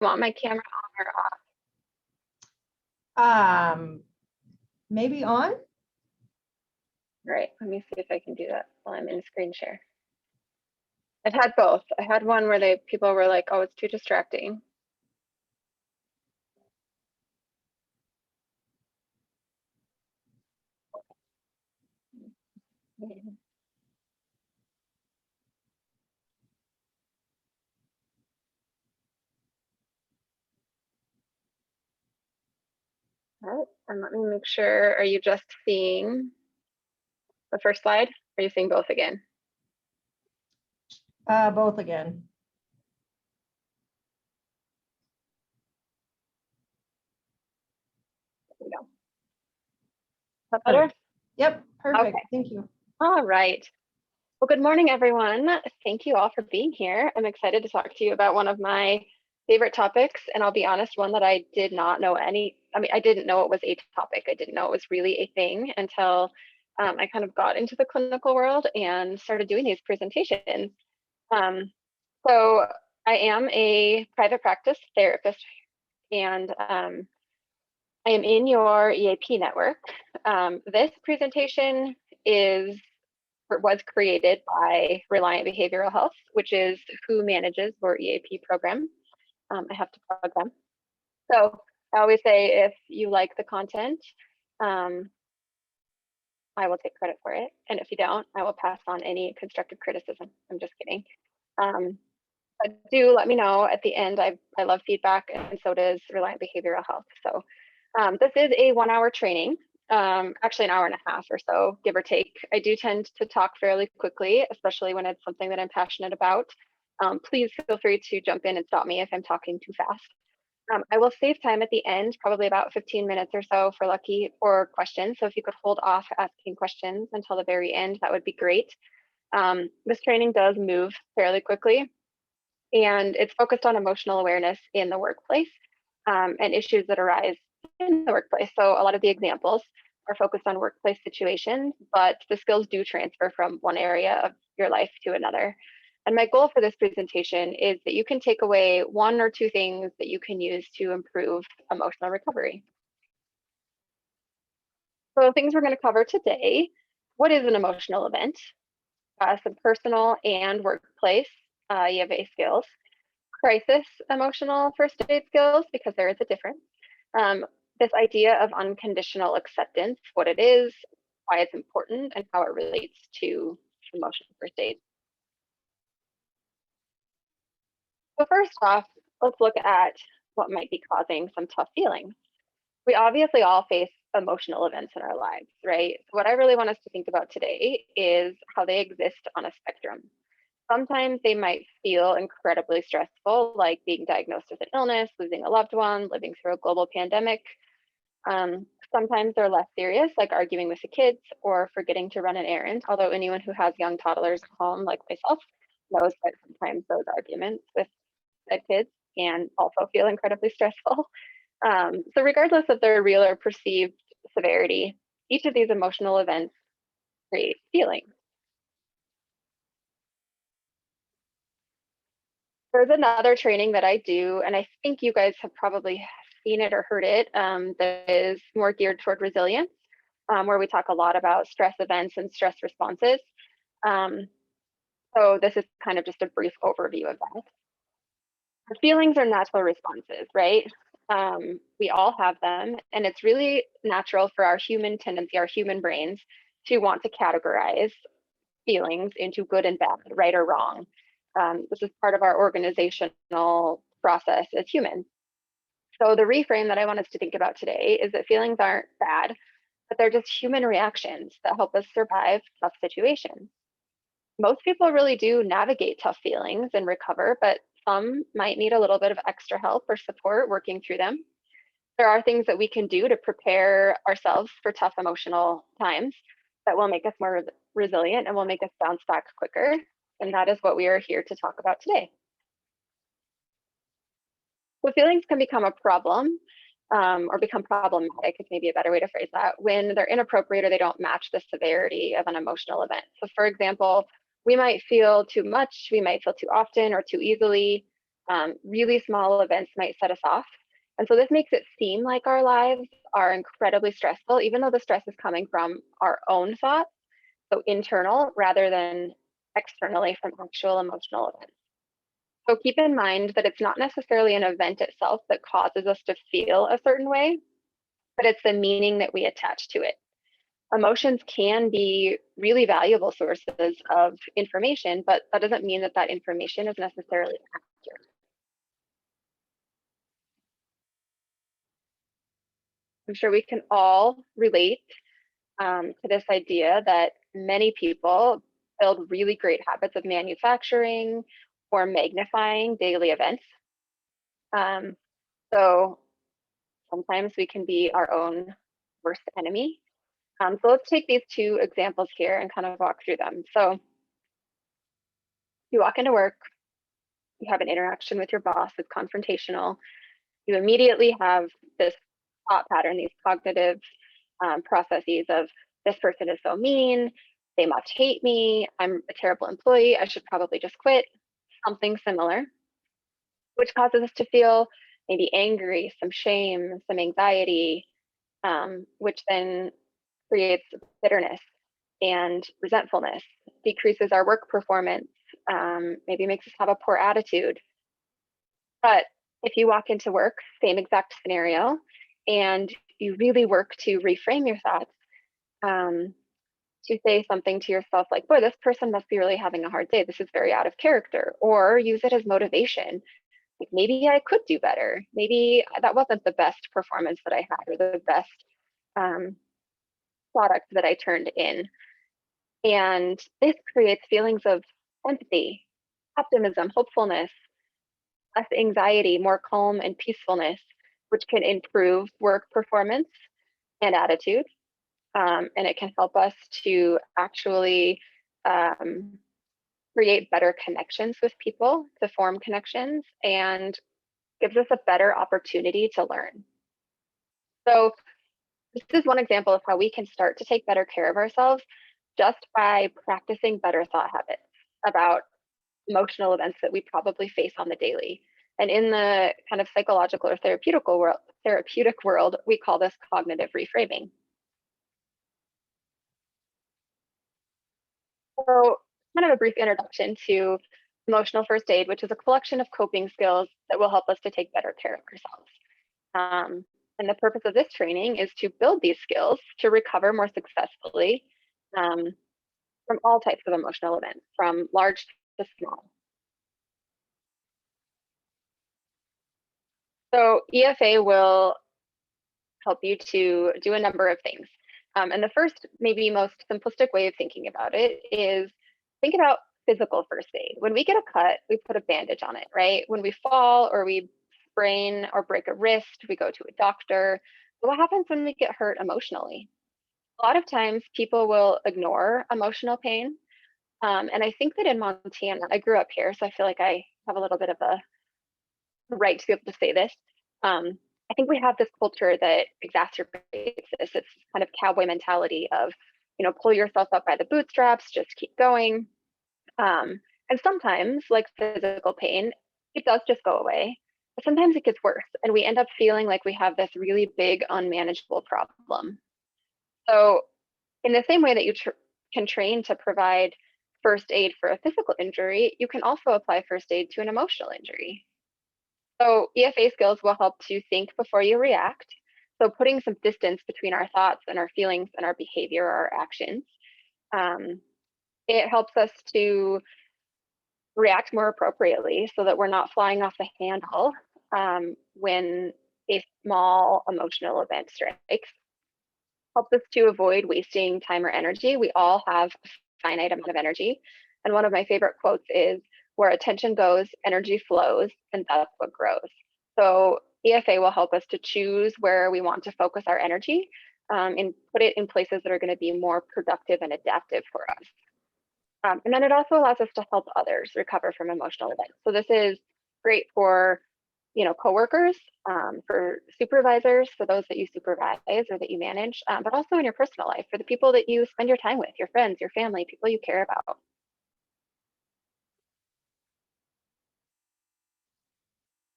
Want my camera on or off? Maybe on? All right, let me see if I can do that while I'm in screen share. I've had both. I had one where people were like, oh, it's too distracting. All right, and let me make sure, are you just seeing the first slide? Or are you seeing both again? Both again. There we go. Is that better? Yep, perfect. Okay. Thank you. All right. Well, good morning, everyone. Thank you all for being here. I'm excited to talk to you about one of my favorite topics, and I'll be honest, one that I did not know I didn't know it was a topic. I didn't know it was really a thing until I kind of got into the clinical world and started doing these presentations. So I am a private practice therapist, and I am in your EAP network. This presentation was created by Reliant Behavioral Health, which is who manages your EAP program. I have to plug them. So I always say, if you like the content, I will take credit for it. And if you don't, I will pass on any constructive criticism. I'm just kidding. But do let me know at the end. I love feedback, and so does Reliant Behavioral Health. So this is a 1 hour training, actually an hour and a half or so, give or take. I do tend to talk fairly quickly, especially when it's something that I'm passionate about. Please feel free to jump in and stop me if I'm talking too fast. I will save time at the end, probably about 15 minutes or so for questions. So if you could hold off asking questions until the very end, that would be great. This training does move fairly quickly, and it's focused on emotional awareness in the workplace and issues that arise in the workplace. So a lot of the examples are focused on workplace situations, but the skills do transfer from one area of your life to another. And my goal for this presentation is that you can take away 1 or 2 things that you can use to improve emotional recovery. So things we're going to cover today: what is an emotional event? Some personal and workplace EFA skills, crisis emotional first aid skills, because there is a difference. This idea of unconditional acceptance, what it is, why it's important, and how it relates to emotional first aid. So first off, let's look at what might be causing some tough feelings. We obviously all face emotional events in our lives, right? So what I really want us to think about today is how they exist on a spectrum. Sometimes they might feel incredibly stressful, like being diagnosed with an illness, losing a loved one, living through a global pandemic. Sometimes they're less serious, like arguing with the kids or forgetting to run an errand, although anyone who has young toddlers at home, like myself, knows that sometimes those arguments with the kids can also feel incredibly stressful. So regardless of their real or perceived severity, each of these emotional events create feelings. There's another training that I do, and I think you guys have probably seen it or heard it, that is more geared toward resilience, where we talk a lot about stress events and stress responses. So this is kind of just a brief overview of that. The feelings are natural responses, right? We all have them, and it's really natural for our human tendency, our human brains, to want to categorize feelings into good and bad, right or wrong. This is part of our organizational process as humans. So the reframe that I want us to think about today is that feelings aren't bad, but they're just human reactions that help us survive tough situations. Most people really do navigate tough feelings and recover, but some might need a little bit of extra help or support working through them. There are things that we can do to prepare ourselves for tough emotional times that will make us more resilient and will make us bounce back quicker. And that is what we are here to talk about today. So feelings can become a problem or become problematic, is maybe a better way to phrase that, when they're inappropriate or they don't match the severity of an emotional event. So for example, we might feel too much, we might feel too often or too easily. Really small events might set us off. And so this makes it seem like our lives are incredibly stressful, even though the stress is coming from our own thoughts, so internal rather than externally from actual emotional events. So keep in mind that it's not necessarily an event itself that causes us to feel a certain way, but it's the meaning that we attach to it. Emotions can be really valuable sources of information, but that doesn't mean that that information is necessarily accurate. I'm sure we can all relate to this idea that many people build really great habits of manufacturing or magnifying daily events. Um, so sometimes we can be our own worst enemy. So let's take these two examples here and kind of walk through them. So you walk into work, you have an interaction with your boss, it's confrontational. You immediately have this thought pattern, these cognitive processes of this person is so mean, they must hate me, I'm a terrible employee, I should probably just quit, something similar, which causes us to feel maybe angry, some shame, some anxiety, which then creates bitterness and resentfulness, decreases our work performance, maybe makes us have a poor attitude. But if you walk into work, same exact scenario, and you really work to reframe your thoughts, um, to say something to yourself like, boy, this person must be really having a hard day. This is very out of character. Or use it as motivation. Like maybe I could do better. Maybe that wasn't the best performance that I had or the best um, product that I turned in. And this creates feelings of empathy, optimism, hopefulness, less anxiety, more calm and peacefulness, which can improve work performance and attitude. And it can help us to actually create better connections with people, to form connections, and gives us a better opportunity to learn. So this is one example of how we can start to take better care of ourselves just by practicing better thought habits about emotional events that we probably face on the daily. And in the kind of psychological or therapeutic world, we call this cognitive reframing. So, kind of a brief introduction to emotional first aid, which is a collection of coping skills that will help us to take better care of ourselves. And the purpose of this training is to build these skills to recover more successfully um, from all types of emotional events, from large to small. So EFA will help you to do a number of things. And the first, maybe most simplistic way of thinking about it is think about physical first aid. When we get a cut, we put a bandage on it, right? When we fall or we sprain or break a wrist, we go to a doctor. But what happens when we get hurt emotionally? A lot of times people will ignore emotional pain. And I think that in Montana, I grew up here, so I feel like I have a little bit of a right to be able to say this. I think we have this culture that exacerbates this. It's kind of cowboy mentality of, pull yourself up by the bootstraps, just keep going. And sometimes, like physical pain, it does just go away. But sometimes it gets worse, and we end up feeling like we have this really big, unmanageable problem. So, in the same way that you can train to provide first aid for a physical injury, you can also apply first aid to an emotional injury. So EFA skills will help to think before you react. So putting some distance between our thoughts and our feelings and our behavior or our actions. Um, it helps us to react more appropriately so that we're not flying off the handle when a small emotional event strikes. Helps us to avoid wasting time or energy. We all have a finite amount of energy. And one of my favorite quotes is, where attention goes, energy flows, and that's what grows. So EFA will help us to choose where we want to focus our energy and put it in places that are going to be more productive and adaptive for us. And then it also allows us to help others recover from emotional events. So this is great for coworkers, for supervisors, for those that you supervise or that you manage, but also in your personal life, for the people that you spend your time with, your friends, your family, people you care about.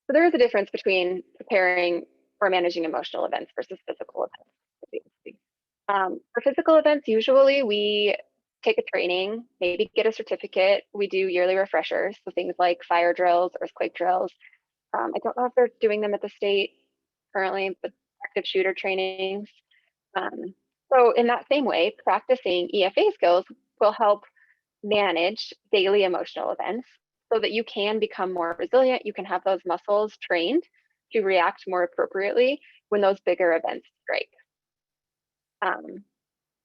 So there is a difference between preparing or managing emotional events versus physical events. For physical events, usually we take a training, maybe get a certificate. We do yearly refreshers, so things like fire drills, earthquake drills. I don't know if they're doing them at the state currently, but active shooter trainings. So in that same way, practicing EFA skills will help manage daily emotional events so that you can become more resilient. You can have those muscles trained to react more appropriately when those bigger events strike. And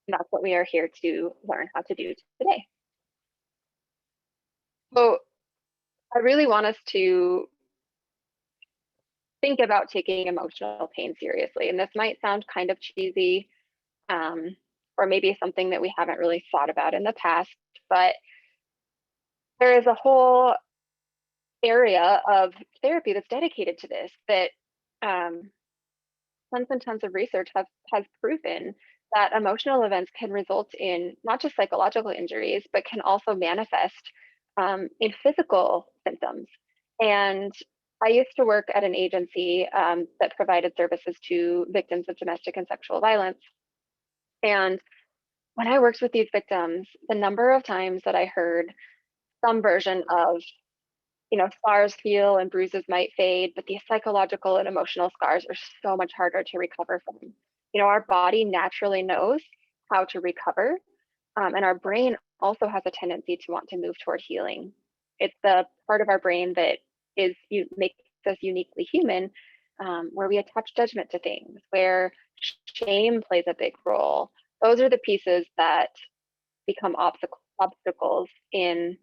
that's what we are here to learn how to do today. So I really want us to think about taking emotional pain seriously. And this might sound kind of cheesy, or maybe something that we haven't really thought about in the past, but there is a whole area of therapy that's dedicated to this that tons and tons of research has proven that emotional events can result in not just psychological injuries, but can also manifest in physical symptoms. And I used to work at an agency that provided services to victims of domestic and sexual violence. And when I worked with these victims, the number of times that I heard some version of, scars heal and bruises might fade, but the psychological and emotional scars are so much harder to recover from. Our body naturally knows how to recover, and our brain also has a tendency to want to move toward healing. It's the part of our brain that makes us uniquely human, where we attach judgment to things, where shame plays a big role. Those are the pieces that become obstacles in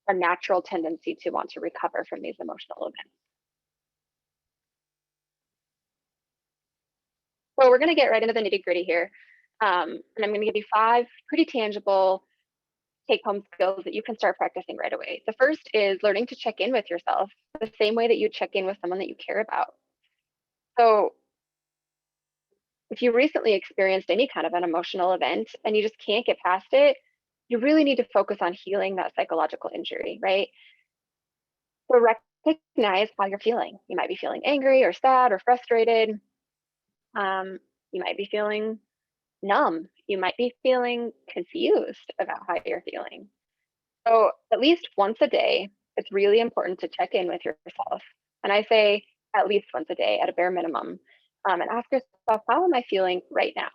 our natural tendency to want to recover from these emotional events. So we're going to get right into the nitty gritty here. And I'm going to give you 5 pretty tangible take-home skills that you can start practicing right away. The first is learning to check in with yourself the same way that you check in with someone that you care about. So if you recently experienced any kind of an emotional event and you just can't get past it, you really need to focus on healing that psychological injury, right? So recognize how you're feeling. You might be feeling angry or sad or frustrated. You might be feeling numb. You might be feeling confused about how you're feeling. So at least once a day, it's really important to check in with yourself. And I say at least once a day at a bare minimum, and ask yourself, how am I feeling right now?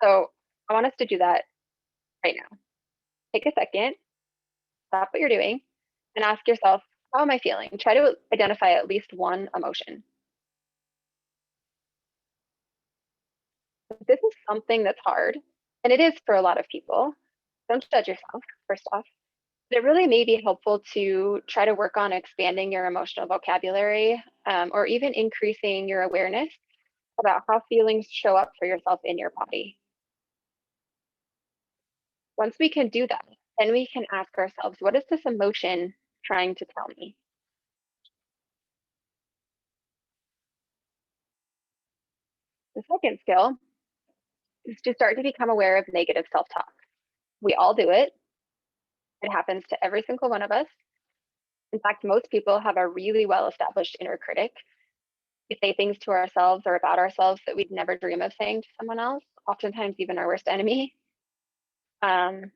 So I want us to do that right now. Take a second, stop what you're doing, and ask yourself, how am I feeling? Try to identify at least one emotion. This is something that's hard, and it is for a lot of people. Don't judge yourself, first off. But it really may be helpful to try to work on expanding your emotional vocabulary, or even increasing your awareness about how feelings show up for yourself in your body. Once we can do that, then we can ask ourselves, what is this emotion trying to tell me? The second skill is to start to become aware of negative self-talk. We all do it. It happens to every single one of us. In fact, most people have a really well-established inner critic. We say things to ourselves or about ourselves that we'd never dream of saying to someone else, oftentimes even our worst enemy. And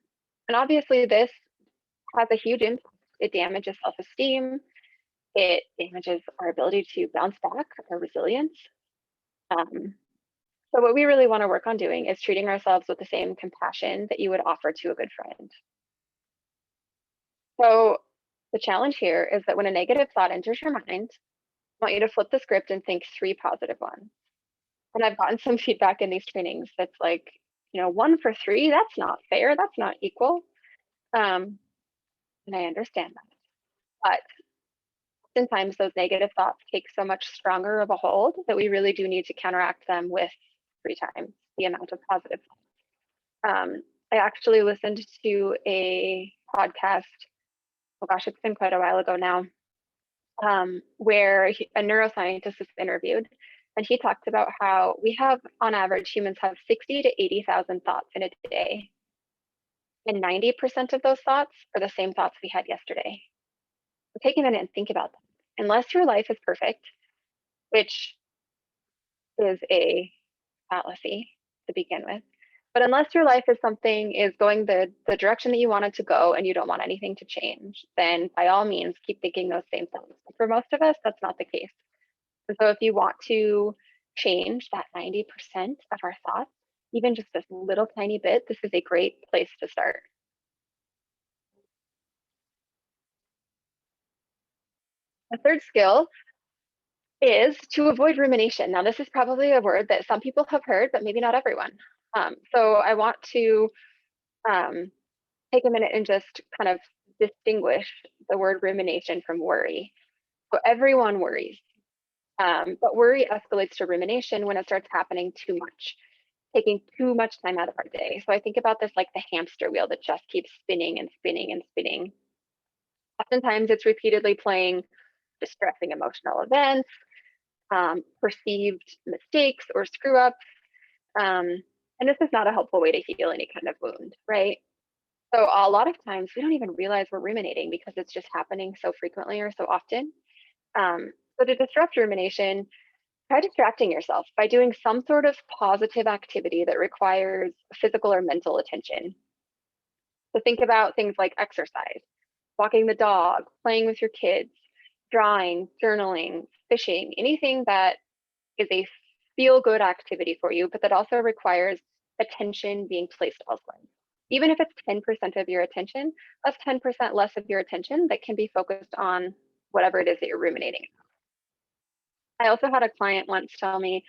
obviously, this has a huge impact. It damages self-esteem. It damages our ability to bounce back, our resilience. So what we really want to work on doing is treating ourselves with the same compassion that you would offer to a good friend. So the challenge here is that when a negative thought enters your mind, I want you to flip the script and think 3 positive ones. And I've gotten some feedback in these trainings that's like, 1 for 3, that's not fair, that's not equal. And I understand that. But oftentimes those negative thoughts take so much stronger of a hold that we really do need to counteract them with 3 times the amount of positive thoughts. I actually listened to a podcast, oh gosh, it's been quite a while ago now, where a neuroscientist was interviewed, and he talked about how we have, on average, humans have 60 to 80,000 thoughts in a day. And 90% of those thoughts are the same thoughts we had yesterday. So take a minute and think about that. unless your life is perfect, which is a fallacy to begin with. But unless your life is going the direction that you want it to go and you don't want anything to change, then by all means, keep thinking those same thoughts. For most of us, that's not the case. And so if you want to change that 90% of our thoughts, even just this little tiny bit, this is a great place to start. The third skill is to avoid rumination. Now, this is probably a word that some people have heard, but maybe not everyone. So I want to take a minute and just kind of distinguish the word rumination from worry. So everyone worries, but worry escalates to rumination when it starts happening too much, taking too much time out of our day. So I think about this like the hamster wheel that just keeps spinning and spinning and spinning. Oftentimes it's repeatedly playing distressing emotional events, perceived mistakes or screw ups. And this is not a helpful way to heal any kind of wound, right? So a lot of times we don't even realize we're ruminating because it's just happening so frequently or so often. So to disrupt rumination, try distracting yourself by doing some sort of positive activity that requires physical or mental attention. So think about things like exercise, walking the dog, playing with your kids, drawing, journaling, fishing, anything that is a feel good activity for you, but that also requires attention being placed elsewhere. Even if it's 10% of your attention, that's 10% less of your attention that can be focused on whatever it is that you're ruminating. I also had a client once tell me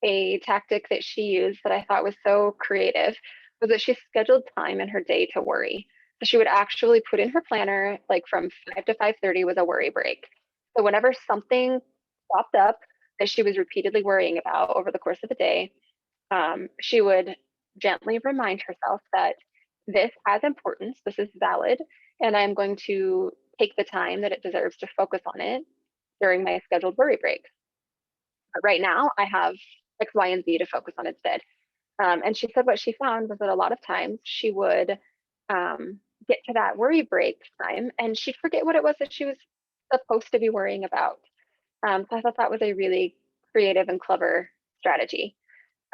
a tactic that she used that I thought was so creative was that she scheduled time in her day to worry. So she would actually put in her planner, like from 5 to 5:30 was a worry break. So whenever something popped up that she was repeatedly worrying about over the course of the day, she would gently remind herself that this has importance, this is valid, and I'm going to take the time that it deserves to focus on it during my scheduled worry break. But right now, I have X, Y, and Z to focus on instead. And she said what she found was that a lot of times she would get to that worry break time and she'd forget what it was that she was supposed to be worrying about. So I thought that was a really creative and clever strategy.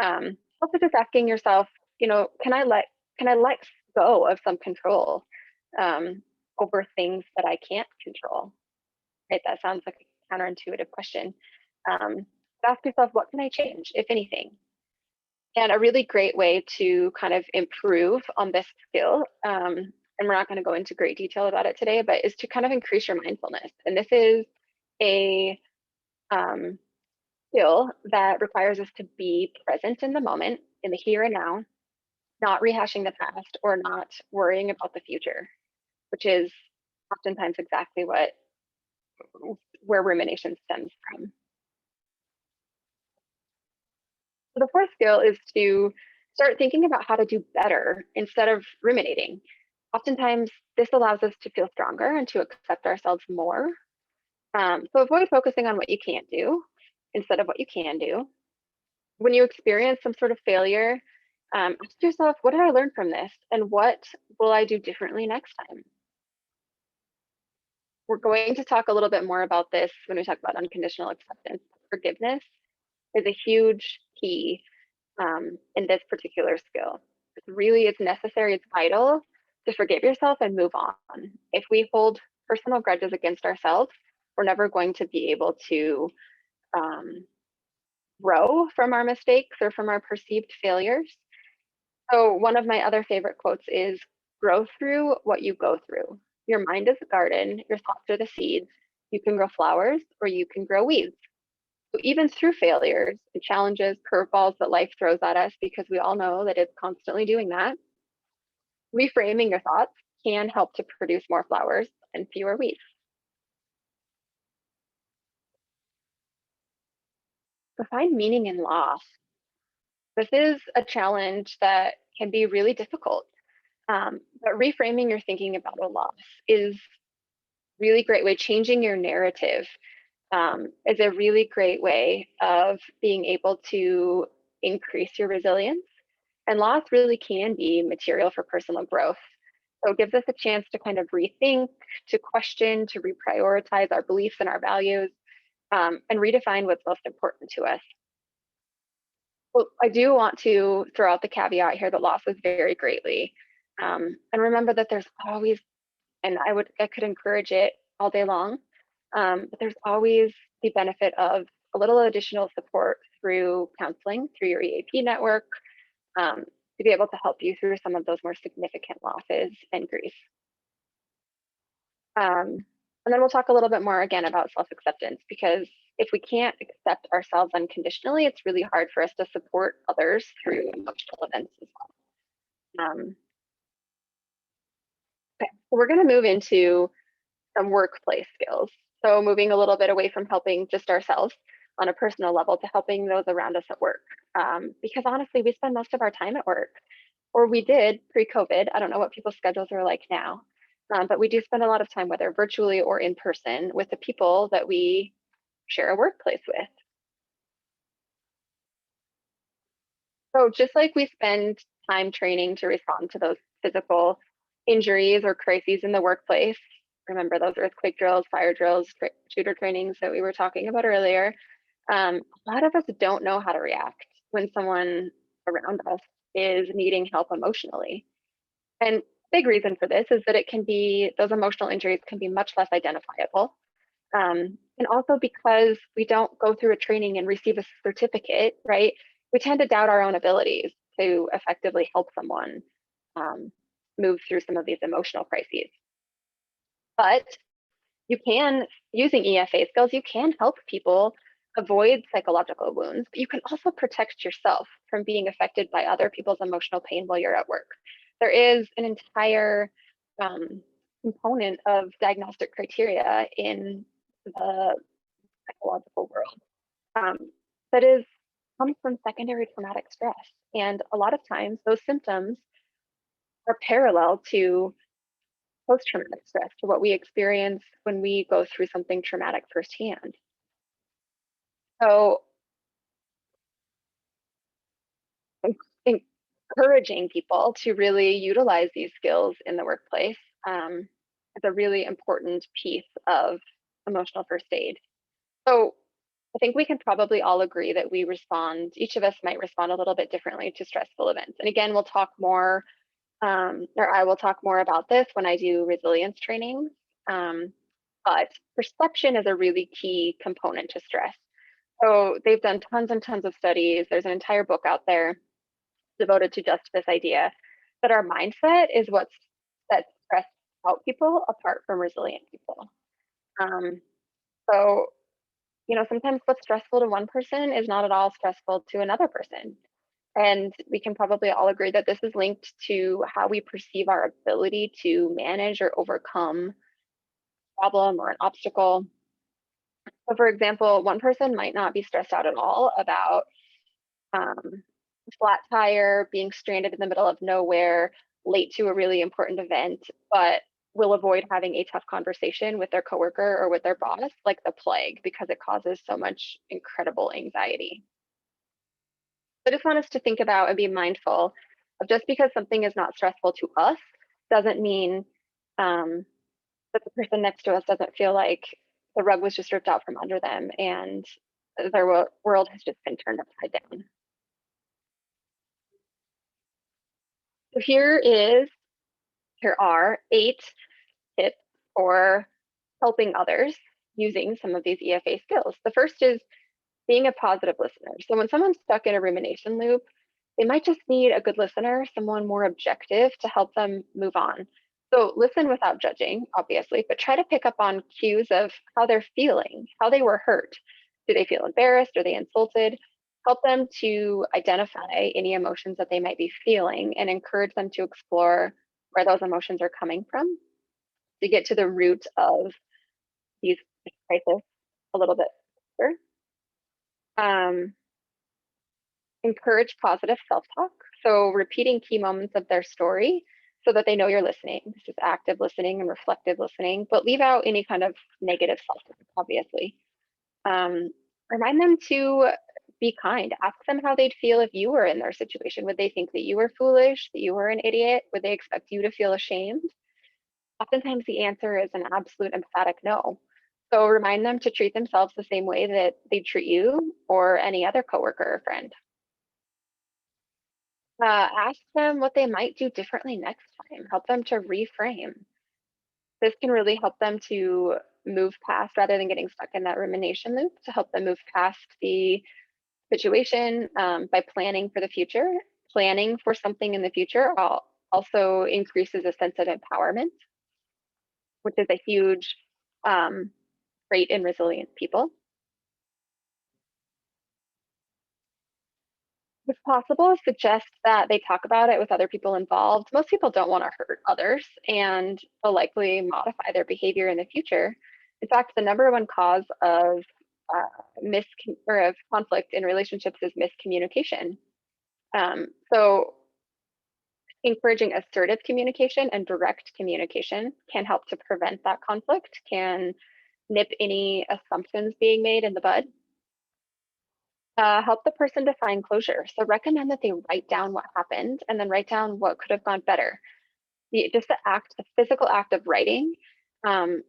Also just asking yourself, can I let go of some control over things that I can't control? Right? That sounds like a counterintuitive question. Ask yourself, what can I change, if anything? And a really great way to kind of improve on this skill, and we're not going to go into great detail about it today, but is to kind of increase your mindfulness. And this is a skill that requires us to be present in the moment, in the here and now, not rehashing the past or not worrying about the future, which is oftentimes exactly where rumination stems from. So the fourth skill is to start thinking about how to do better instead of ruminating. Oftentimes, this allows us to feel stronger and to accept ourselves more. So avoid focusing on what you can't do instead of what you can do. When you experience some sort of failure, ask yourself, what did I learn from this? And what will I do differently next time? We're going to talk a little bit more about this when we talk about unconditional acceptance. Forgiveness is a huge key in this particular skill. It's necessary, it's vital to forgive yourself and move on. If we hold personal grudges against ourselves, we're never going to be able to grow from our mistakes or from our perceived failures. So, one of my other favorite quotes is grow through what you go through. Your mind is a garden, your thoughts are the seeds. You can grow flowers or you can grow weeds. So even through failures and challenges, curveballs that life throws at us, because we all know that it's constantly doing that, reframing your thoughts can help to produce more flowers and fewer weeds. So find meaning in loss. This is a challenge that can be really difficult, but reframing your thinking about a loss is really great way. Changing your narrative is a really great way of being able to increase your resilience. And loss really can be material for personal growth. So it gives us a chance to kind of rethink, to question, to reprioritize our beliefs and our values, and redefine what's most important to us. Well, I do want to throw out the caveat here that losses vary greatly. And remember that there's always, and I could encourage it all day long, but there's always the benefit of a little additional support through counseling, through your EAP network, to be able to help you through some of those more significant losses and grief. And then we'll talk a little bit more again about self-acceptance, because if we can't accept ourselves unconditionally, it's really hard for us to support others through emotional events as well. Okay, so we're going to move into some workplace skills. So moving a little bit away from helping just ourselves on a personal level to helping those around us at work. Because honestly, we spend most of our time at work, or we did pre-COVID. I don't know what people's schedules are like now, but we do spend a lot of time, whether virtually or in person, with the people that we share a workplace with. So just like we spend time training to respond to those physical injuries or crises in the workplace, remember those earthquake drills, fire drills, shooter trainings that we were talking about earlier, a lot of us don't know how to react when someone around us is needing help emotionally. And big reason for this is that those emotional injuries can be much less identifiable. And also because we don't go through a training and receive a certificate, right? We tend to doubt our own abilities to effectively help someone move through some of these emotional crises. But you can, using EFA skills, you can help people avoid psychological wounds, but you can also protect yourself from being affected by other people's emotional pain while you're at work. There is an entire component of diagnostic criteria in the psychological world that comes from secondary traumatic stress. And a lot of times those symptoms are parallel to post-traumatic stress, to what we experience when we go through something traumatic firsthand. So encouraging people to really utilize these skills in the workplace is a really important piece of emotional first aid. So I think we can probably all agree that each of us might respond a little bit differently to stressful events. And again, we'll talk more, or I will talk more about this when I do resilience training. But perception is a really key component to stress. So they've done tons and tons of studies. There's an entire book out there devoted to just this idea that our mindset is what sets stressed out people apart from resilient people. So, sometimes what's stressful to one person is not at all stressful to another person. And we can probably all agree that this is linked to how we perceive our ability to manage or overcome a problem or an obstacle. So, for example, one person might not be stressed out at all about flat tire, being stranded in the middle of nowhere, late to a really important event, but will avoid having a tough conversation with their coworker or with their boss like the plague because it causes so much incredible anxiety. I just want us to think about and be mindful of, just because something is not stressful to us doesn't mean that the person next to us doesn't feel like the rug was just ripped out from under them and their world has just been turned upside down. So here are 8 tips for helping others using some of these EFA skills. The first is being a positive listener. So when someone's stuck in a rumination loop, they might just need a good listener, someone more objective to help them move on. So listen without judging, obviously, but try to pick up on cues of how they're feeling, how they were hurt. Do they feel embarrassed? Are they insulted? Help them to identify any emotions that they might be feeling and encourage them to explore where those emotions are coming from to get to the root of these crises a little bit faster. Encourage positive self-talk. So repeating key moments of their story so that they know you're listening. This is active listening and reflective listening, but leave out any kind of negative self-talk, obviously. Remind them to be kind. Ask them how they'd feel if you were in their situation. Would they think that you were foolish, that you were an idiot? Would they expect you to feel ashamed? Oftentimes the answer is an absolute emphatic no. So remind them to treat themselves the same way that they treat you or any other coworker or friend. Ask them what they might do differently next time. Help them to reframe. This can really help them to move past, rather than getting stuck in that rumination loop, to help them move past the situation by planning for the future. Planning for something in the future also increases a sense of empowerment, which is a huge trait in resilient people. If possible, suggest that they talk about it with other people involved. Most people don't want to hurt others and will likely modify their behavior in the future. In fact, the number one cause of of conflict in relationships is miscommunication. So encouraging assertive communication and direct communication can help to prevent that conflict, can nip any assumptions being made in the bud. Help the person to find closure. So recommend that they write down what happened and then write down what could have gone better. Just the physical act of writing can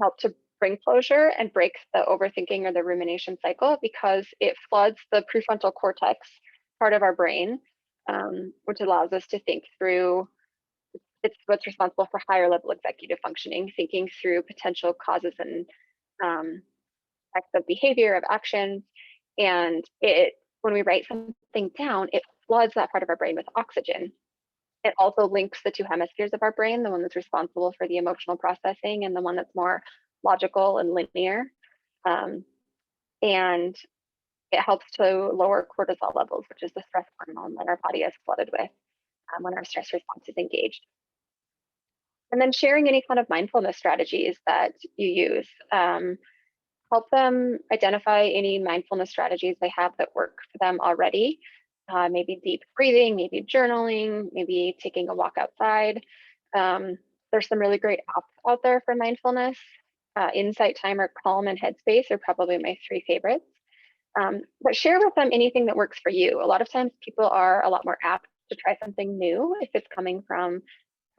help to bring closure and break the overthinking or the rumination cycle, because it floods the prefrontal cortex part of our brain, which allows us to think through. It's what's responsible for higher level executive functioning, thinking through potential causes and effects of behavior, of actions. And when we write something down, it floods that part of our brain with oxygen. It also links the two hemispheres of our brain, the one that's responsible for the emotional processing and the one that's more logical and linear. And it helps to lower cortisol levels, which is the stress hormone that our body is flooded with when our stress response is engaged. And then sharing any kind of mindfulness strategies that you use. Help them identify any mindfulness strategies they have that work for them already. Maybe deep breathing, maybe journaling, maybe taking a walk outside. There's some really great apps out there for mindfulness. Insight Timer, Calm, and Headspace are probably my three favorites. But share with them anything that works for you. A lot of times people are a lot more apt to try something new if it's coming from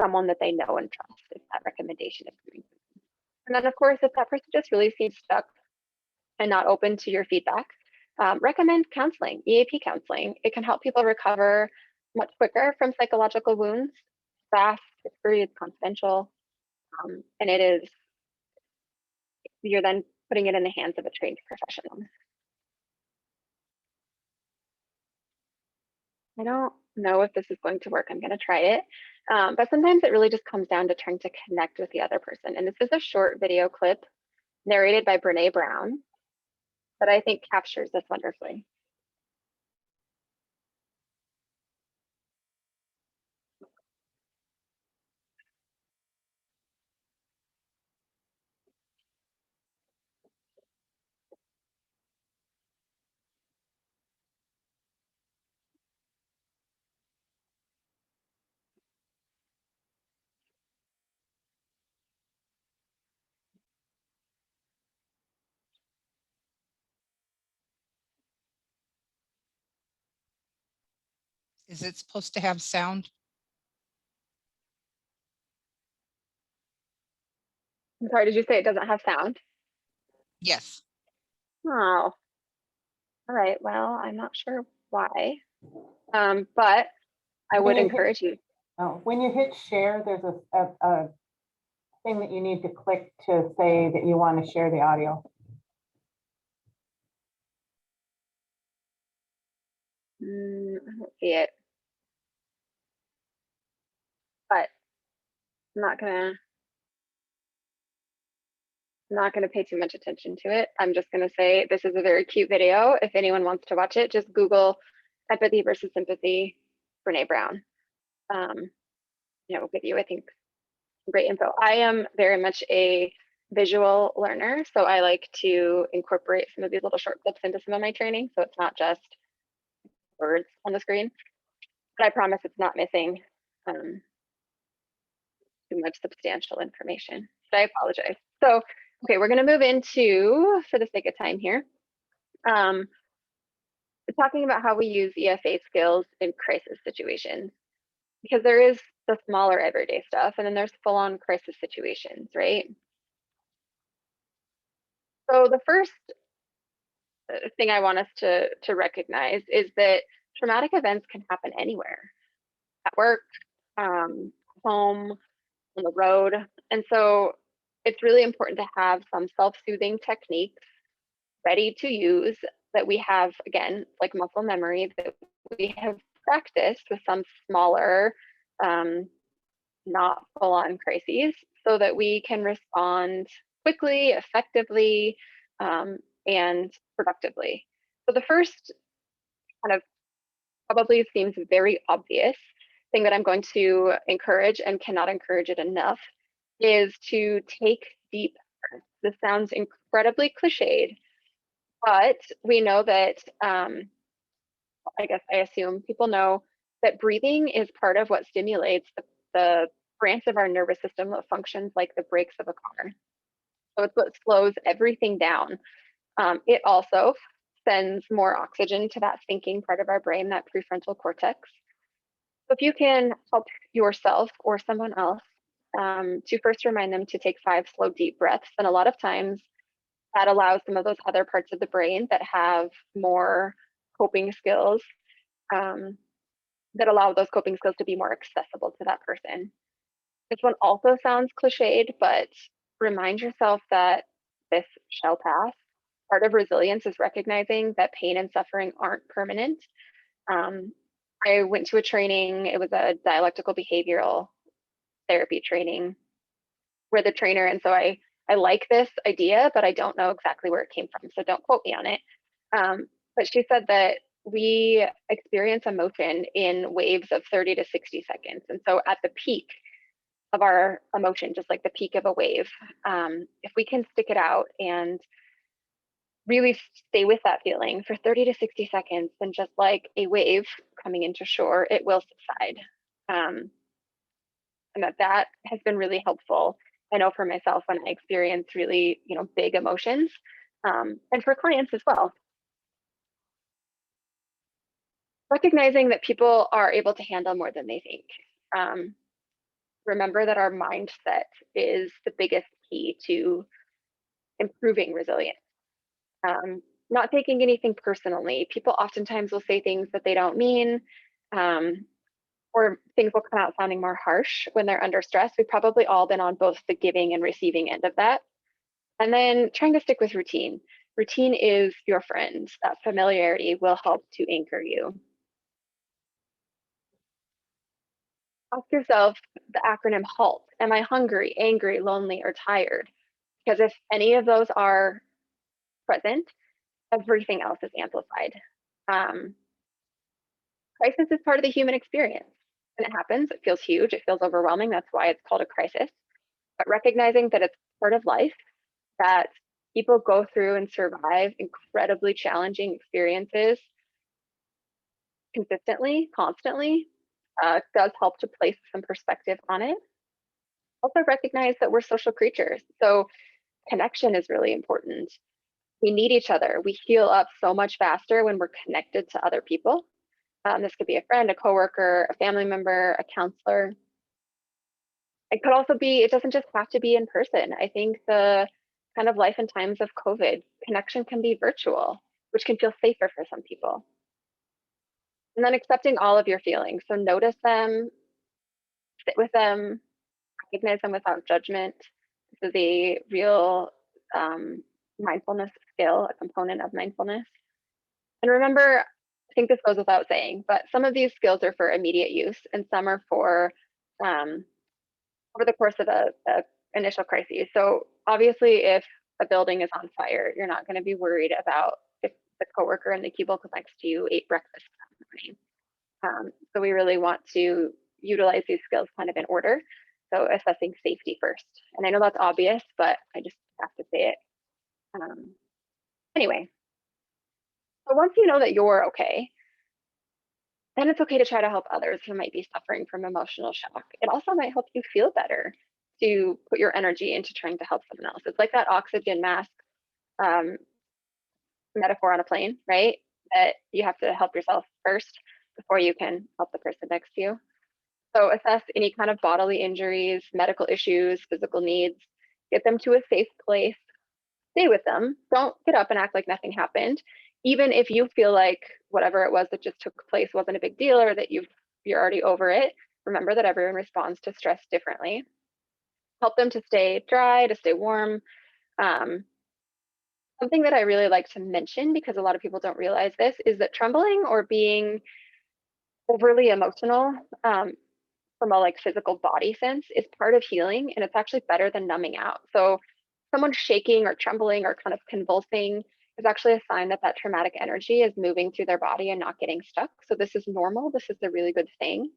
someone that they know and trust, if that recommendation is coming from them. And then of course, if that person just really seems stuck and not open to your feedback, recommend counseling, EAP counseling. It can help people recover much quicker from psychological wounds. Fast, it's free, it's confidential, and you're then putting it in the hands of a trained professional. I don't know if this is going to work. I'm going to try it. But sometimes it really just comes down to trying to connect with the other person. And this is a short video clip narrated by Brene Brown that I think captures this wonderfully. Is it supposed to have sound? I'm sorry, did you say it doesn't have sound? Yes. Oh, all right. Well, I'm not sure why, but I would encourage you. Oh, when you hit share, there's a thing that you need to click to say that you want to share the audio. I don't see it, but I'm not gonna pay too much attention to it. I'm just gonna say this is a very cute video. If anyone wants to watch it, just Google empathy versus sympathy, Brene Brown. It will give you, I think, great info. I am very much a visual learner, so I like to incorporate some of these little short clips into some of my training, so it's not just words on the screen. But I promise it's not missing too much substantial information. But I apologize. So, okay, we're going to move into, for the sake of time here, we're talking about how we use EFA skills in crisis situations, because there is the smaller everyday stuff, and then there's full-on crisis situations, right? So the first thing I want us to recognize is that traumatic events can happen anywhere, at work, home, on the road. And so it's really important to have some self-soothing techniques ready to use that we have, again, like muscle memory, that we have practiced with some smaller, not full-on crises, so that we can respond quickly, effectively, and productively. So the first kind of probably seems very obvious thing that I'm going to encourage, and cannot encourage it enough, is to take deep breaths. This sounds incredibly cliched, but we know that, I guess I assume people know that breathing is part of what stimulates the branch of our nervous system that functions like the brakes of a car. So it's what slows everything down. It also sends more oxygen to that thinking part of our brain, that prefrontal cortex. So if you can help yourself or someone else to first remind them to take 5 slow, deep breaths, and a lot of times that allows some of those other parts of the brain that have more coping skills, that allow those coping skills to be more accessible to that person. This one also sounds cliched, but remind yourself that this shall pass. Part of resilience is recognizing that pain and suffering aren't permanent. I went to a training, it was a dialectical behavioral therapy training where the trainer, and so I like this idea, but I don't know exactly where it came from, so don't quote me on it. But she said that we experience emotion in waves of 30 to 60 seconds. And so at the peak of our emotion, just like the peak of a wave, if we can stick it out and really stay with that feeling for 30 to 60 seconds, then just like a wave coming into shore, it will subside. And that has been really helpful. I know for myself when I experience really, big emotions, and for clients as well. Recognizing that people are able to handle more than they think. Remember that our mindset is the biggest key to improving resilience. Not taking anything personally. People oftentimes will say things that they don't mean, or things will come out sounding more harsh when they're under stress. We've probably all been on both the giving and receiving end of that. And then trying to stick with routine. Routine is your friend. That familiarity will help to anchor you. Ask yourself the acronym HALT. Am I hungry, angry, lonely, or tired? Because if any of those are present, everything else is amplified. Crisis is part of the human experience. And it happens, it feels huge, it feels overwhelming. That's why it's called a crisis. But recognizing that it's part of life, that people go through and survive incredibly challenging experiences consistently, constantly, does help to place some perspective on it. Also recognize that we're social creatures. So connection is really important. We need each other. We heal up so much faster when we're connected to other people. This could be a friend, a coworker, a family member, a counselor. It could also be, it doesn't just have to be in person. I think the kind of life and times of COVID, connection can be virtual, which can feel safer for some people. And then accepting all of your feelings. So notice them, sit with them, recognize them without judgment. This is a real mindfulness skill, a component of mindfulness. And remember, I think this goes without saying, but some of these skills are for immediate use and some are for over the course of a initial crisis. So obviously, if a building is on fire, you're not going to be worried about if the coworker in the cubicle next to you ate breakfast that morning. So we really want to utilize these skills kind of in order. So assessing safety first. And I know that's obvious, but I just have to say it. Anyway, so once you know that you're okay, then it's okay to try to help others who might be suffering from emotional shock. It also might help you feel better to put your energy into trying to help someone else. It's like that oxygen mask metaphor on a plane, right? that you have to help yourself first before you can help the person next to you. So assess any kind of bodily injuries, medical issues, physical needs, get them to a safe place, stay with them. Don't get up and act like nothing happened. Even if you feel like whatever it was that just took place wasn't a big deal or that you're already over it, remember that everyone responds to stress differently. Help them to stay dry, to stay warm. Something that I really like to mention, because a lot of people don't realize this, is that trembling or being overly emotional from a like physical body sense is part of healing, and it's actually better than numbing out. So someone shaking or trembling or kind of convulsing is actually a sign that that traumatic energy is moving through their body and not getting stuck. So this is normal. This is a really good thing.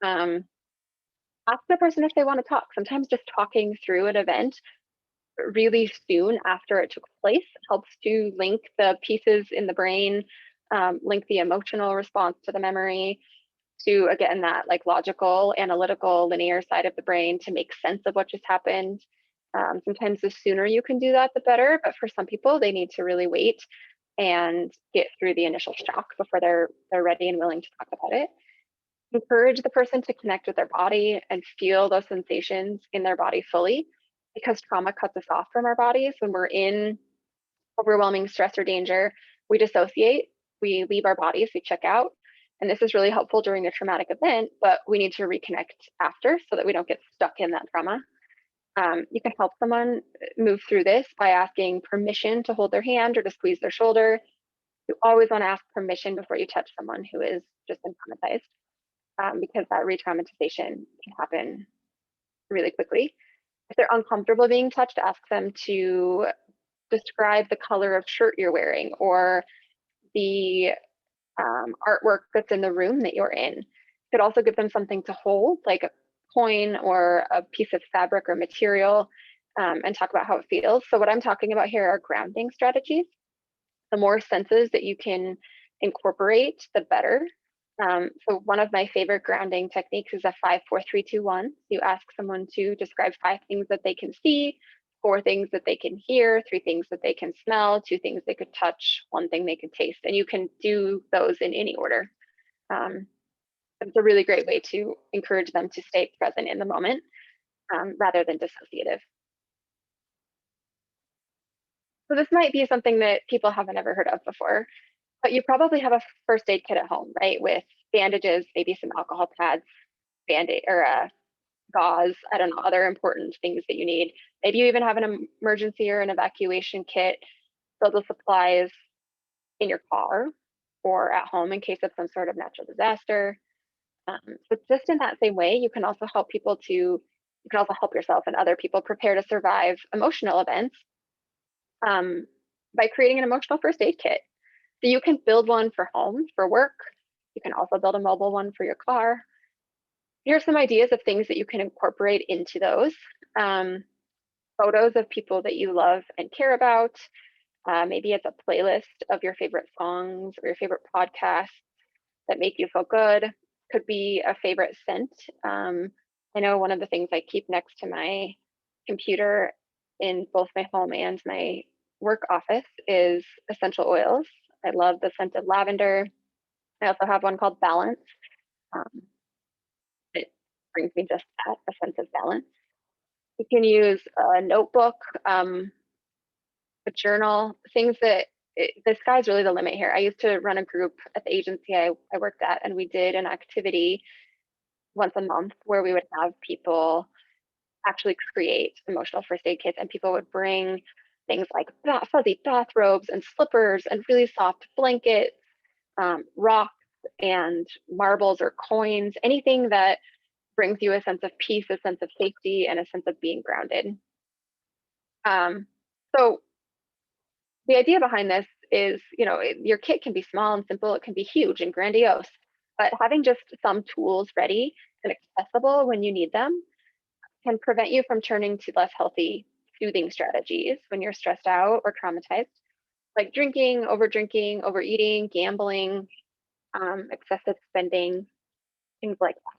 Ask the person if they want to talk. Sometimes just talking through an event really soon after it took place helps to link the pieces in the brain, link the emotional response to the memory, to again that like logical, analytical, linear side of the brain to make sense of what just happened. Sometimes the sooner you can do that, the better. But for some people, they need to really wait and get through the initial shock before they're ready and willing to talk about it. Encourage the person to connect with their body and feel those sensations in their body fully, because trauma cuts us off from our bodies. When we're in overwhelming stress or danger, we dissociate, we leave our bodies, we check out. And this is really helpful during the traumatic event, but we need to reconnect after so that we don't get stuck in that trauma. You can help someone move through this by asking permission to hold their hand or to squeeze their shoulder. You always want to ask permission before you touch someone who is just been traumatized, because that re-traumatization can happen really quickly. If they're uncomfortable being touched, ask them to describe the color of shirt you're wearing or the artwork that's in the room that you're in. You could also give them something to hold, like a coin or a piece of fabric or material, and talk about how it feels. So what I'm talking about here are grounding strategies. The more senses that you can incorporate, the better. So one of my favorite grounding techniques is a 5, 4, 3, 2, 1. You ask someone to describe 5 things that they can see, 4 things that they can hear, 3 things that they can smell, 2 things they could touch, 1 thing they could taste, and you can do those in any order. It's a really great way to encourage them to stay present in the moment, rather than dissociative. So this might be something that people haven't ever heard of before, but you probably have a first aid kit at home, right? With bandages, maybe some alcohol pads, band-aid or gauze, I don't know, other important things that you need. Maybe you even have an emergency or an evacuation kit, filled with supplies in your car or at home in case of some sort of natural disaster. So just in that same way, you can also help yourself and other people prepare to survive emotional events, by creating an emotional first aid kit. So you can build one for home, for work. You can also build a mobile one for your car. Here are some ideas of things that you can incorporate into those. Photos of people that you love and care about. Maybe it's a playlist of your favorite songs or your favorite podcasts that make you feel good. Could be a favorite scent. I know one of the things I keep next to my computer in both my home and my work office is essential oils. I love the scent of lavender. I also have one called Balance. It brings me just that, a sense of balance. You can use a notebook, a journal, things that the sky's really the limit here. I used to run a group at the agency I worked at, and we did an activity once a month where we would have people actually create emotional first aid kits, and people would bring things like fuzzy bathrobes and slippers and really soft blankets, rocks and marbles or coins, anything that brings you a sense of peace, a sense of safety, and a sense of being grounded. So the idea behind this is, your kit can be small and simple, it can be huge and grandiose, but having just some tools ready and accessible when you need them can prevent you from turning to less healthy soothing strategies when you're stressed out or traumatized, like drinking, overeating, gambling, excessive spending, things like that.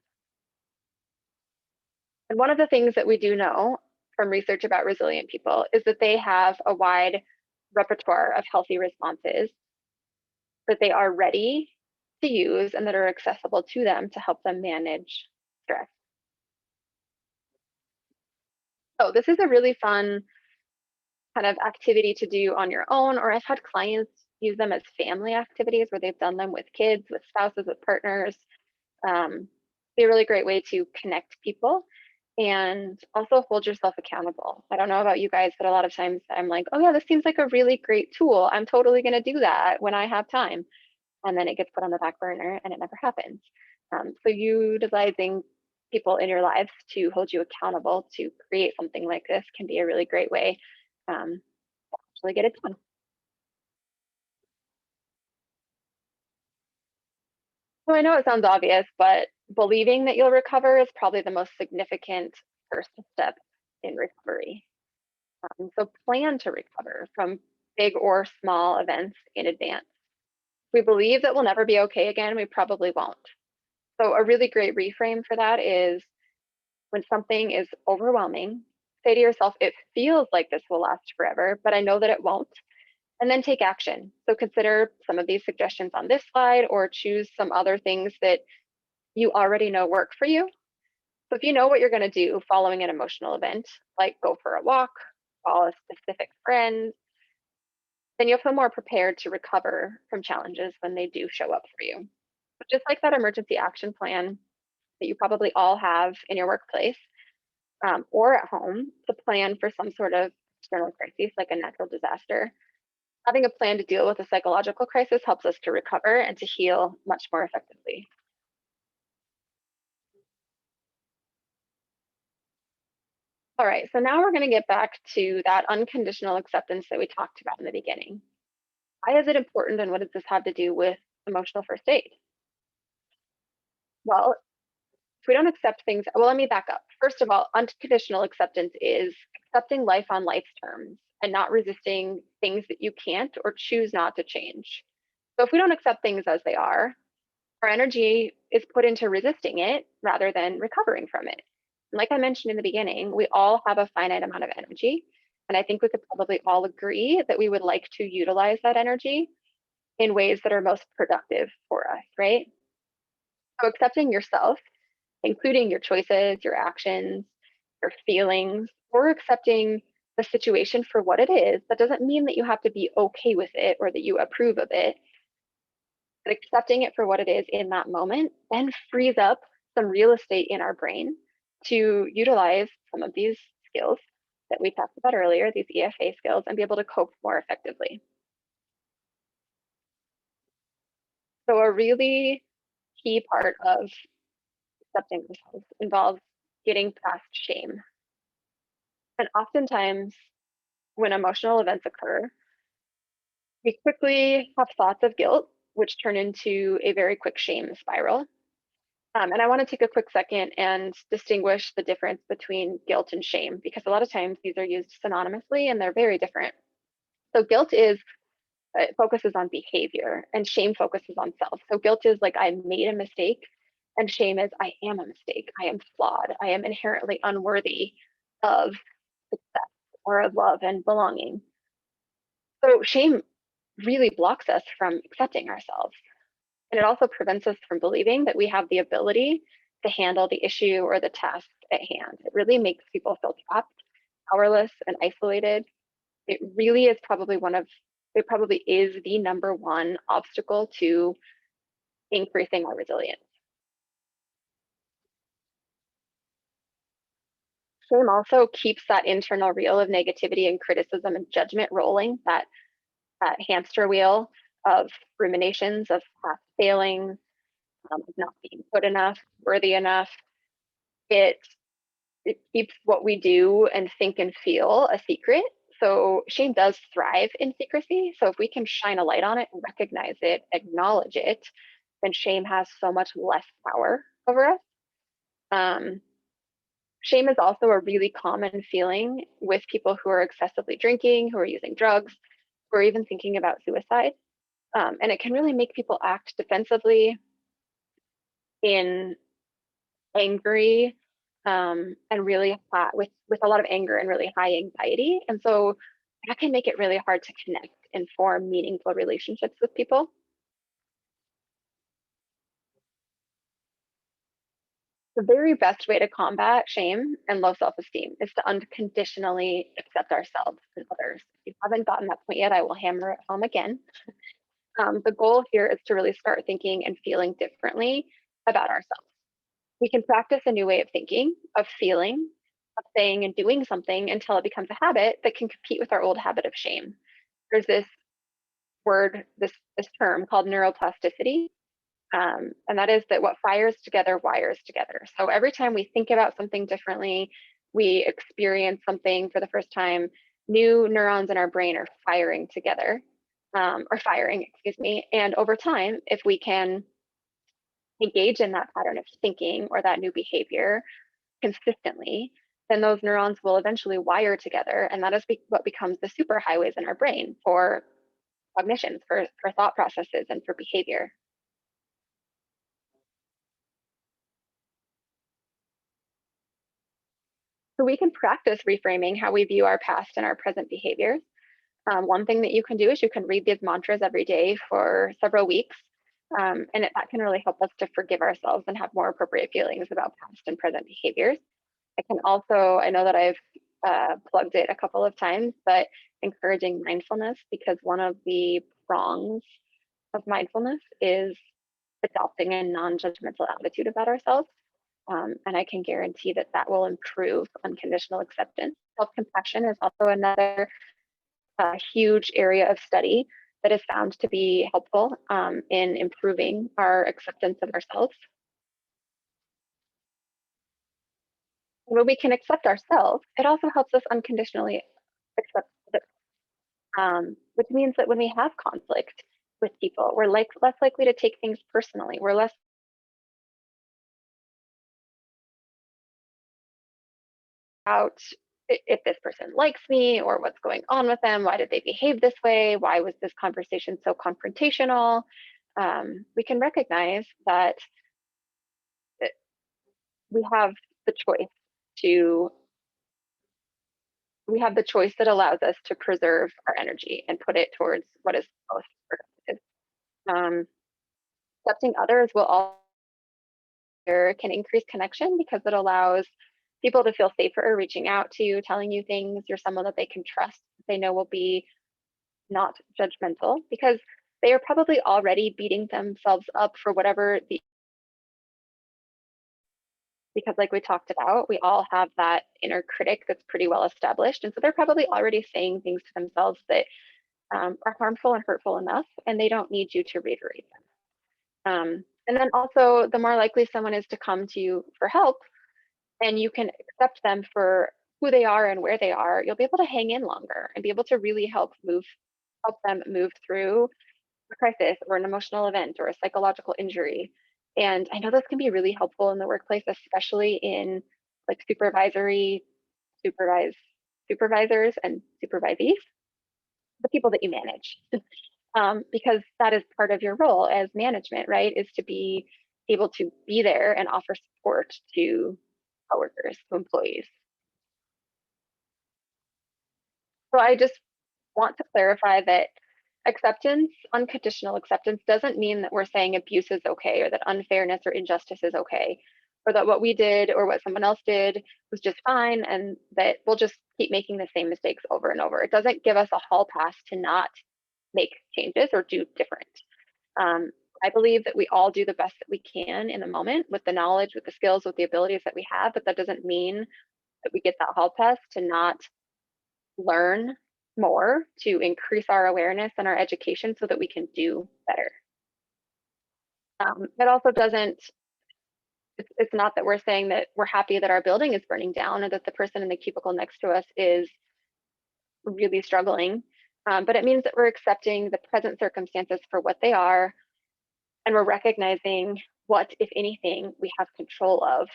And one of the things that we do know from research about resilient people is that they have a wide repertoire of healthy responses that they are ready to use and that are accessible to them to help them manage stress. So this is a really fun kind of activity to do on your own, or I've had clients use them as family activities where they've done them with kids, with spouses, with partners. Be a really great way to connect people and also hold yourself accountable. I don't know about you guys, but a lot of times I'm like, oh yeah, this seems like a really great tool. I'm totally going to do that when I have time. And then it gets put on the back burner and it never happens. So utilizing people in your lives to hold you accountable to create something like this can be a really great way to actually get it done. So I know it sounds obvious, but believing that you'll recover is probably the most significant first step in recovery. So plan to recover from big or small events in advance. If we believe that we'll never be okay again, we probably won't. So a really great reframe for that is when something is overwhelming, say to yourself, it feels like this will last forever, but I know that it won't. And then take action. So consider some of these suggestions on this slide or choose some other things that you already know work for you. So if you know what you're going to do following an emotional event, like go for a walk, call a specific friend, then you'll feel more prepared to recover from challenges when they do show up for you. But just like that emergency action plan that you probably all have in your workplace or at home to plan for some sort of external crisis like a natural disaster, having a plan to deal with a psychological crisis helps us to recover and to heal much more effectively. All right, so now we're going to get back to that unconditional acceptance that we talked about in the beginning. Why is it important and what does this have to do with emotional first aid? Well, if we don't accept things, well, let me back up. First of all, unconditional acceptance is accepting life on life's terms and not resisting things that you can't or choose not to change. So if we don't accept things as they are, our energy is put into resisting it rather than recovering from it. And like I mentioned in the beginning, we all have a finite amount of energy. And I think we could probably all agree that we would like to utilize that energy in ways that are most productive for us, right? So accepting yourself, including your choices, your actions, your feelings, or accepting the situation for what it is, that doesn't mean that you have to be okay with it or that you approve of it. But accepting it for what it is in that moment then frees up some real estate in our brain to utilize some of these skills that we talked about earlier, these EFA skills, and be able to cope more effectively. So a really key part of accepting ourselves involves getting past shame. And oftentimes when emotional events occur, we quickly have thoughts of guilt, which turn into a very quick shame spiral. And I want to take a quick second and distinguish the difference between guilt and shame, because a lot of times these are used synonymously and they're very different. So guilt is, it focuses on behavior and shame focuses on self. So guilt is like, I made a mistake, and shame is, I am a mistake. I am flawed. I am inherently unworthy of success or of love and belonging. So shame really blocks us from accepting ourselves. And it also prevents us from believing that we have the ability to handle the issue or the task at hand. It really makes people feel trapped, powerless, and isolated. It really is probably it probably is the number one obstacle to increasing our resilience. Shame also keeps that internal reel of negativity and criticism and judgment rolling, that hamster wheel of ruminations, of past failings, of not being good enough, worthy enough. It keeps what we do and think and feel a secret. So shame does thrive in secrecy. So if we can shine a light on it, recognize it, acknowledge it, then shame has so much less power over us. Shame is also a really common feeling with people who are excessively drinking, who are using drugs, who are even thinking about suicide. And it can really make people act defensively, in angry, and really hot, with a lot of anger and really high anxiety. And so that can make it really hard to connect and form meaningful relationships with people. The very best way to combat shame and low self-esteem is to unconditionally accept ourselves and others. If you haven't gotten that point yet, I will hammer it home again. The goal here is to really start thinking and feeling differently about ourselves. We can practice a new way of thinking, of feeling, of saying and doing something until it becomes a habit that can compete with our old habit of shame. There's this word, this term called neuroplasticity. And that is that what fires together wires together. So every time we think about something differently, we experience something for the first time, new neurons in our brain are firing together, or firing, excuse me. And over time, if we can engage in that pattern of thinking or that new behavior consistently, then those neurons will eventually wire together. And that is what becomes the superhighways in our brain for cognition, for thought processes, and for behavior. So we can practice reframing how we view our past and our present behaviors. One thing that you can do is you can read these mantras every day for several weeks. And that can really help us to forgive ourselves and have more appropriate feelings about past and present behaviors. I can also, I know that I've plugged it a couple of times, but encouraging mindfulness, because one of the prongs of mindfulness is adopting a non-judgmental attitude about ourselves. And I can guarantee that that will improve unconditional acceptance. Self-compassion is also another huge area of study that is found to be helpful in improving our acceptance of ourselves. When we can accept ourselves, it also helps us unconditionally accept others, which means that when we have conflict with people, we're less likely to take things personally. We're less out if this person likes me or what's going on with them. Why did they behave this way? Why was this conversation so confrontational? We can recognize that we have the choice to we have the choice that allows us to preserve our energy and put it towards what is most productive. Accepting others will also can increase connection because it allows people to feel safer reaching out to you, telling you things. You're someone that they can trust, they know will be not judgmental, because they are probably already beating themselves up for whatever because like we talked about, we all have that inner critic that's pretty well established. And so they're probably already saying things to themselves that are harmful and hurtful enough, and they don't need you to reiterate them. And then also, the more likely someone is to come to you for help, and you can accept them for who they are and where they are, you'll be able to hang in longer and be able to really help them move through a crisis or an emotional event or a psychological injury. And I know this can be really helpful in the workplace, especially in like supervisors and supervisees, the people that you manage. Because that is part of your role as management, right? Is to be able to be there and offer support to coworkers, to employees. So I just want to clarify that unconditional acceptance doesn't mean that we're saying abuse is okay or that unfairness or injustice is okay, or that what we did or what someone else did was just fine and that we'll just keep making the same mistakes over and over. It doesn't give us a hall pass to not make changes or do different. I believe that we all do the best that we can in the moment with the knowledge, with the skills, with the abilities that we have, but that doesn't mean that we get that hall pass to not learn more, to increase our awareness and our education so that we can do better. It also doesn't, it's not that we're saying that we're happy that our building is burning down or that the person in the cubicle next to us is really struggling, but it means that we're accepting the present circumstances for what they are, and we're recognizing what, if anything, we have control of,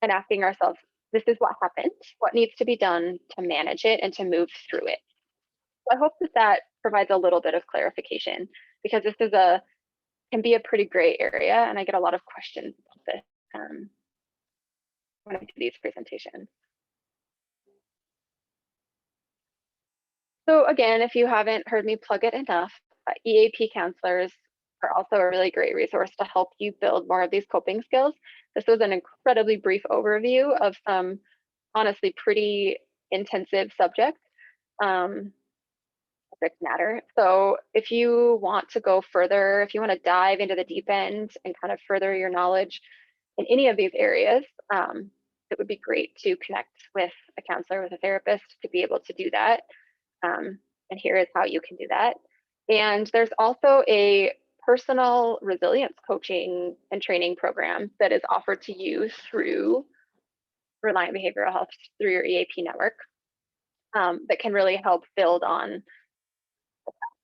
and asking ourselves, this is what happened, what needs to be done to manage it and to move through it. So I hope that that provides a little bit of clarification, because this is can be a pretty gray area, and I get a lot of questions about this when I do these presentations. So again, if you haven't heard me plug it enough, EAP counselors are also a really great resource to help you build more of these coping skills. This was an incredibly brief overview of some honestly pretty intensive subject matter. So if you want to go further, if you want to dive into the deep end and kind of further your knowledge in any of these areas, it would be great to connect with a counselor, with a therapist to be able to do that. And here is how you can do that. And there's also a personal resilience coaching and training program that is offered to you through Reliant Behavioral Health, through your EAP network, that can really help build on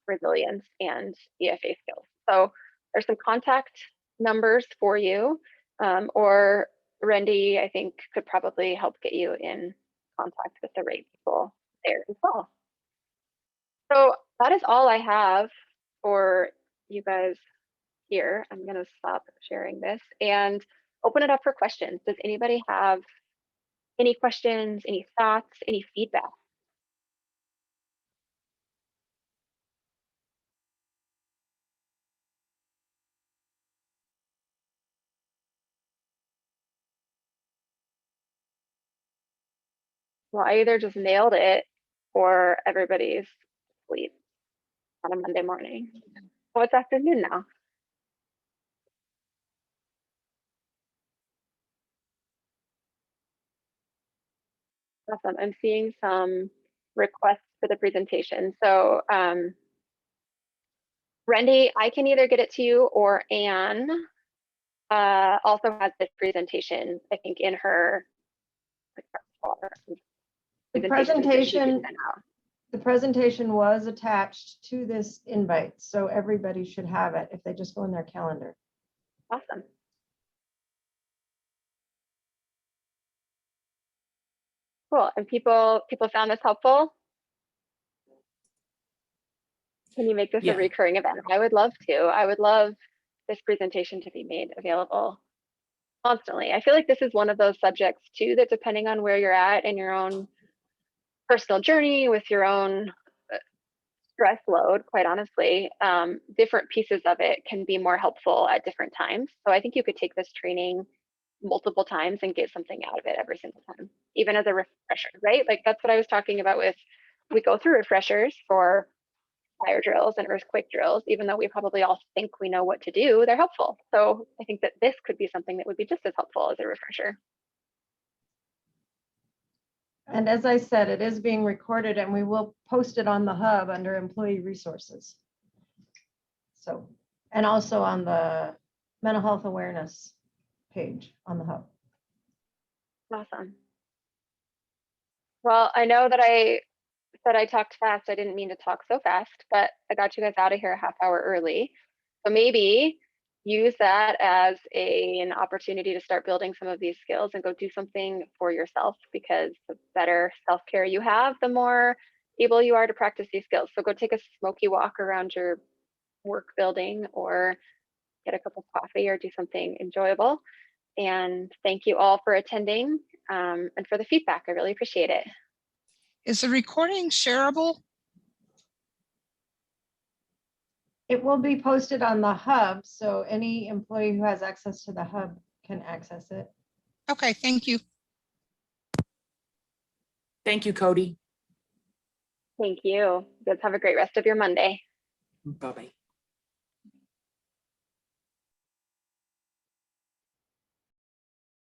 resilience and EFA skills. So there's some contact numbers for you, or Randy, I think, could probably help get you in contact with the right people there as well. So that is all I have for you guys here. I'm going to stop sharing this and open it up for questions. Does anybody have any questions, any thoughts, any feedback? Well, I either just nailed it or everybody's asleep on a Monday morning. Well, it's afternoon now. Awesome. I'm seeing some requests for the presentation. So Randy, I can either get it to you, or Anne also has this presentation, I think, in her The presentations that she can presentation, send out. the presentation was attached to this invite, so everybody should have it if they just go in their calendar. Awesome. Cool. And people found this helpful? Can you make this a recurring event? I would love to. I would love this presentation to be made available constantly. I feel like this is one of those subjects too, that depending on where you're at in your own personal journey with your own stress load, quite honestly, different pieces of it can be more helpful at different times. So I think you could take this training multiple times and get something out of it every single time, even as a refresher, right? Like that's what I was talking about with, we go through refreshers for fire drills and earthquake drills, even though we probably all think we know what to do, they're helpful. So I think that this could be something that would be just as helpful as a refresher. And as I said, it is being recorded and we will post it on the hub under employee resources. So, and also on the mental health awareness page on the hub. Awesome. Well, I know that I said I talked fast. I didn't mean to talk so fast, but I got you guys out of here a half hour early. So maybe use that as an opportunity to start building some of these skills and go do something for yourself, because the better self-care you have, the more able you are to practice these skills. So go take a smoky walk around your work building, or get a cup of coffee, or do something enjoyable. And thank you all for attending, and for the feedback. I really appreciate it. Is the recording shareable? It will be posted on the hub, so any employee who has access to the hub can access it. Okay, thank you. Thank you, Cody. Thank you. You guys have a great rest of your Monday. Bye-bye.